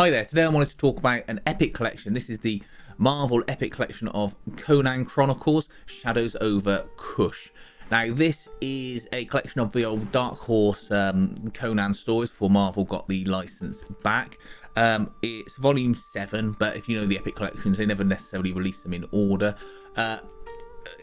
Hi there, today I wanted to talk about an epic collection. This is the Marvel epic collection of Conan Chronicles, Shadows over Kush. Now this is a collection of the old Dark Horse Conan stories before Marvel got the license back. It's volume 7, but if you know the epic collections, they never necessarily release them in order.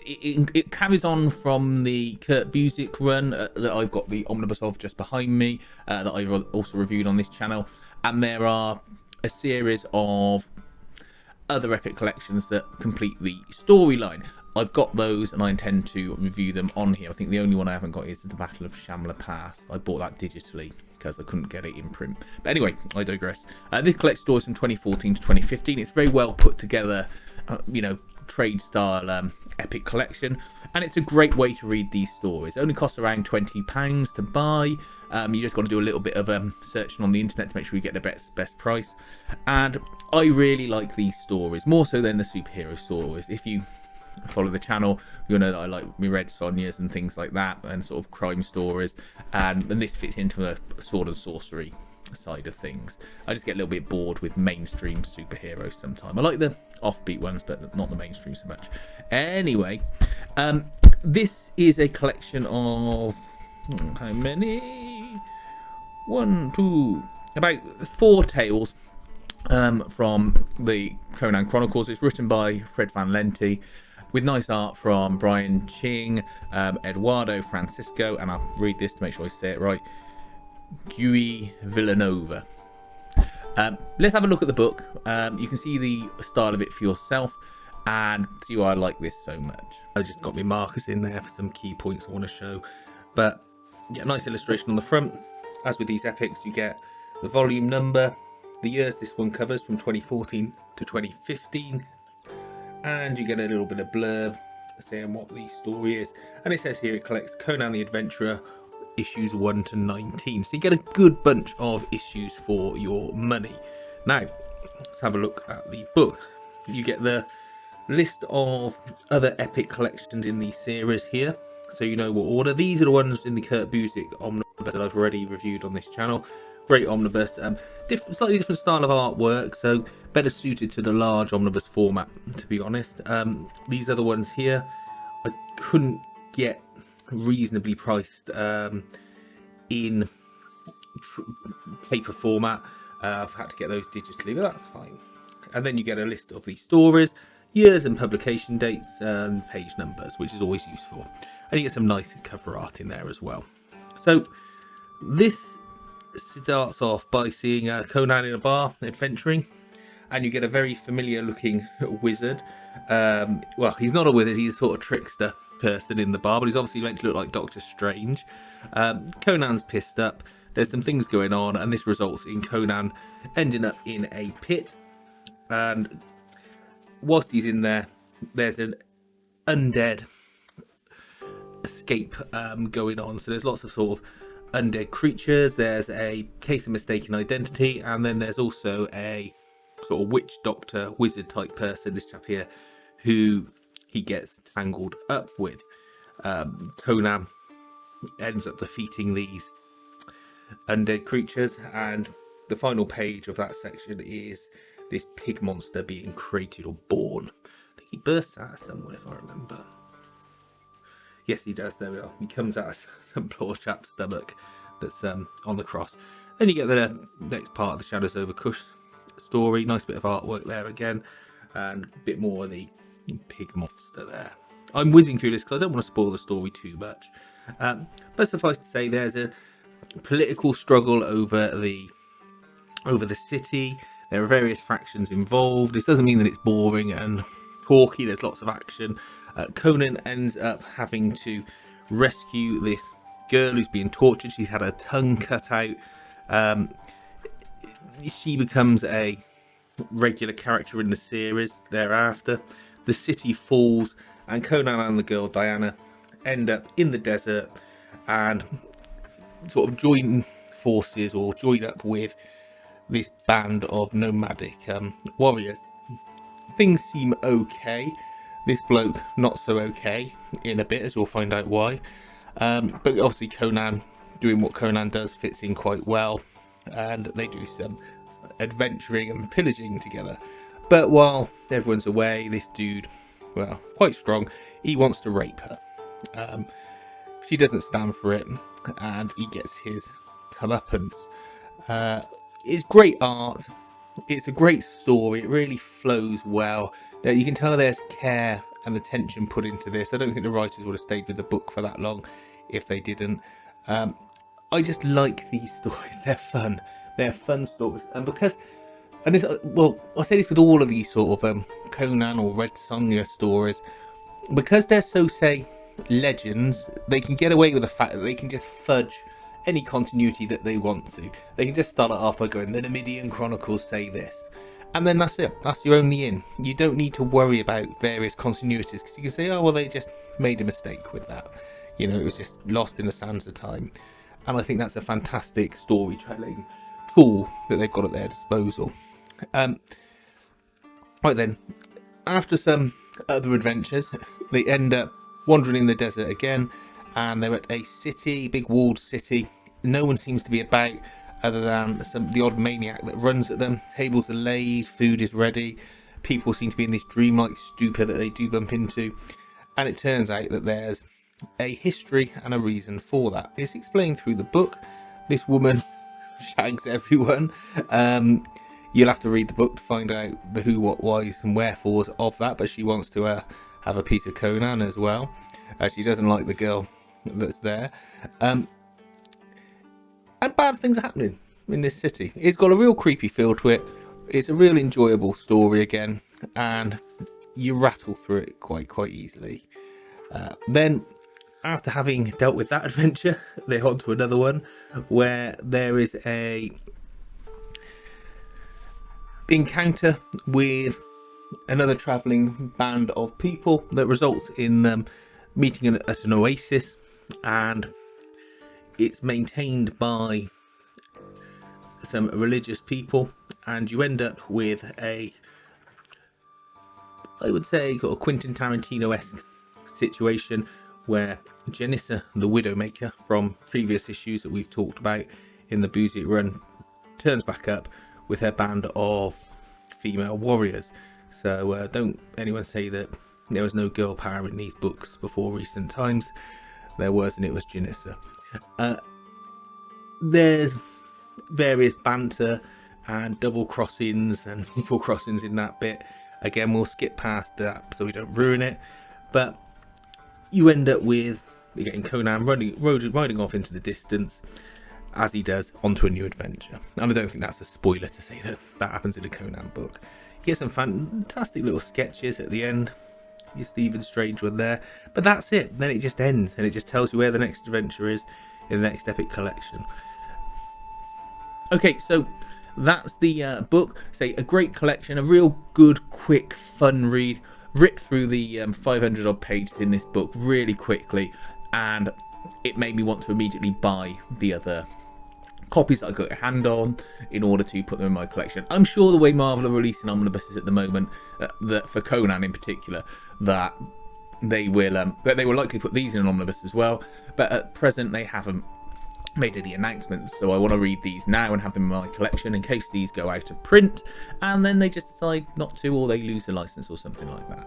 It carries on from the Kurt Busiek run that I've got the omnibus of just behind me, that I've also reviewed on this channel, and there are a series of other epic collections that complete the storyline. I've got those and I intend to review them on here. I think the only one I haven't got is the Battle of Shamla Pass. I bought that digitally because I couldn't get it in print. But anyway, I digress. This collects stories from 2014 to 2015. It's very well put together, trade style epic collection, and it's a great way to read these stories. It only costs around £20 to buy. You just got to do a little bit of searching on the internet to make sure you get the best price. And I really like these stories, more so than the superhero stories. If you follow the channel, you'll know that I like my Red Sonjas and things like that, and sort of crime stories, and this fits into a sword and sorcery side of things. I just get a little bit bored with mainstream superheroes sometimes. I like the offbeat ones, but not the mainstream so much. Anyway, this is a collection of how many? About 4 tales from the Conan Chronicles. It's written by Fred Van Lente, with nice art from Brian Ching, Eduardo Francisco, and I'll read this to make sure I say it right, Guy Villanova. Let's have a look at the book. You can see the style of it for yourself and see why I like this so much. I just got my markers in there for some key points I want to show, but yeah, nice illustration on the front. As with these epics, you get the volume number, the years this one covers from 2014 to 2015, and you get a little bit of blurb saying what the story is, and it says here it collects Conan the Adventurer issues 1 to 19, so you get a good bunch of issues for your money. Now let's have a look at the book. You get the list of other epic collections in the series here, so you know what order. These are the ones in the Kurt Busiek omnibus that I've already reviewed on this channel. Great omnibus, slightly different style of artwork, so better suited to the large omnibus format, to be honest. These other ones here I couldn't get reasonably priced in paper format. I've had to get those digitally, but that's fine. And then you get a list of the stories, years and publication dates, and page numbers, which is always useful. And you get some nice cover art in there as well. So this starts off by seeing Conan in a bar adventuring, and you get a very familiar looking wizard. Well, he's not a wizard, he's a sort of trickster person in the bar, but he's obviously meant to look like Doctor Strange. Conan's pissed up, there's some things going on, and this results in Conan ending up in a pit, and whilst he's in there, there's an undead escape going on. So there's lots of sort of undead creatures, there's a case of mistaken identity, and then there's also a sort of witch doctor wizard type person, this chap here, who he gets tangled up with. Conan ends up defeating these undead creatures, and the final page of that section is this pig monster being created or born. I think he bursts out of somewhere, if I remember. Yes, he does. There we are. He comes out of some poor chap's stomach that's on the cross. Then you get the next part of the Shadows over Kush story. Nice bit of artwork there again, and a bit more of the pig monster there. I'm whizzing through this because I don't want to spoil the story too much. But suffice to say, there's a political struggle over the city. There are various factions involved. This doesn't mean that it's boring and talky. There's lots of action. Conan ends up having to rescue this girl who's being tortured. She's had her tongue cut out. She becomes a regular character in the series thereafter. The city falls, and Conan and the girl Diana end up in the desert and sort of join forces, or join up with this band of nomadic warriors. Things seem okay. This bloke not so okay in a bit, as we'll find out why. But obviously Conan doing what Conan does fits in quite well, and they do some adventuring and pillaging together. But while everyone's away, this dude, well, quite strong, he wants to rape her. She doesn't stand for it, and he gets his comeuppance. It's great art. It's a great story. It really flows well. You can tell there's care and attention put into this. I don't think the writers would have stayed with the book for that long if they didn't. I just like these stories. They're fun. They're fun stories. And because, and this, well, I say this with all of these sort of Conan or Red Sonja stories, because they're so, say, legends, they can get away with the fact that they can just fudge any continuity that they want to. They can just start it off by going, the Conan Chronicles say this, and then that's it. That's your only in. You don't need to worry about various continuities, because you can say, oh well, they just made a mistake with that, you know, it was just lost in the sands of time. And I think that's a fantastic storytelling tool that they've got at their disposal. Right then, after some other adventures, they end up wandering in the desert again, and they're at a city, big walled city. No one seems to be about other than the odd maniac that runs at them. Tables are laid, food is ready. People seem to be in this dreamlike stupor that they do bump into. And it turns out that there's a history and a reason for that. It's explained through the book. This woman shags everyone. You'll have to read the book to find out the who, what, whys and wherefores of that, but she wants to have a piece of Conan as well. She doesn't like the girl that's there. And bad things are happening in this city. It's got a real creepy feel to it. It's a real enjoyable story again, and you rattle through it quite easily. Then, after having dealt with that adventure, they're on to another one where there is a encounter with another travelling band of people that results in them meeting at an oasis, and it's maintained by some religious people, and you end up with a, I would say, got a Quentin Tarantino-esque situation where Janissa, the Widowmaker from previous issues that we've talked about in the Boozy run, turns back up with her band of female warriors. So don't anyone say that there was no girl power in these books before recent times. There was, and it was Janissa. There's various banter and double crossings and triple crossings in that bit. Again, we'll skip past that so we don't ruin it. But you end up with, again, Conan riding off into the distance, as he does, onto a new adventure. And I don't think that's a spoiler to say that that happens in a Conan book. You get some fantastic little sketches at the end. Your Stephen Strange one there. But that's it. Then it just ends, and it just tells you where the next adventure is in the next epic collection. Okay, so that's the book. Say, a great collection, a real good, quick, fun read. Rip through the 500 odd pages in this book really quickly, and it made me want to immediately buy the other copies that I got a hand on in order to put them in my collection. I'm sure the way Marvel are releasing omnibuses at the moment, that for Conan in particular, that they will likely put these in an omnibus as well, but at present they haven't made any announcements, so I want to read these now and have them in my collection in case these go out of print and then they just decide not to, or they lose a license or something like that.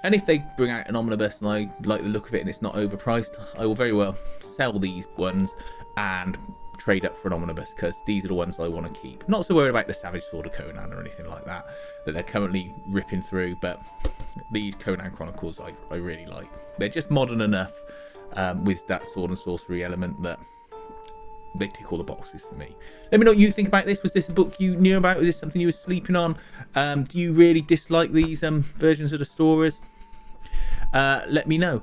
And if they bring out an omnibus and I like the look of it and it's not overpriced, I will very well sell these ones and trade up for an omnibus, because these are the ones I want to keep. Not so worried about the Savage Sword of Conan or anything like that they're currently ripping through, but these Conan Chronicles I really like. They're just modern enough with that sword and sorcery element that they tick all the boxes for me. Let me know what you think about this. Was this a book you knew about? Was this something you were sleeping on? Do you really dislike these versions of the stories? Let me know.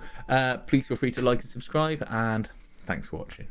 Please feel free to like and subscribe, and thanks for watching.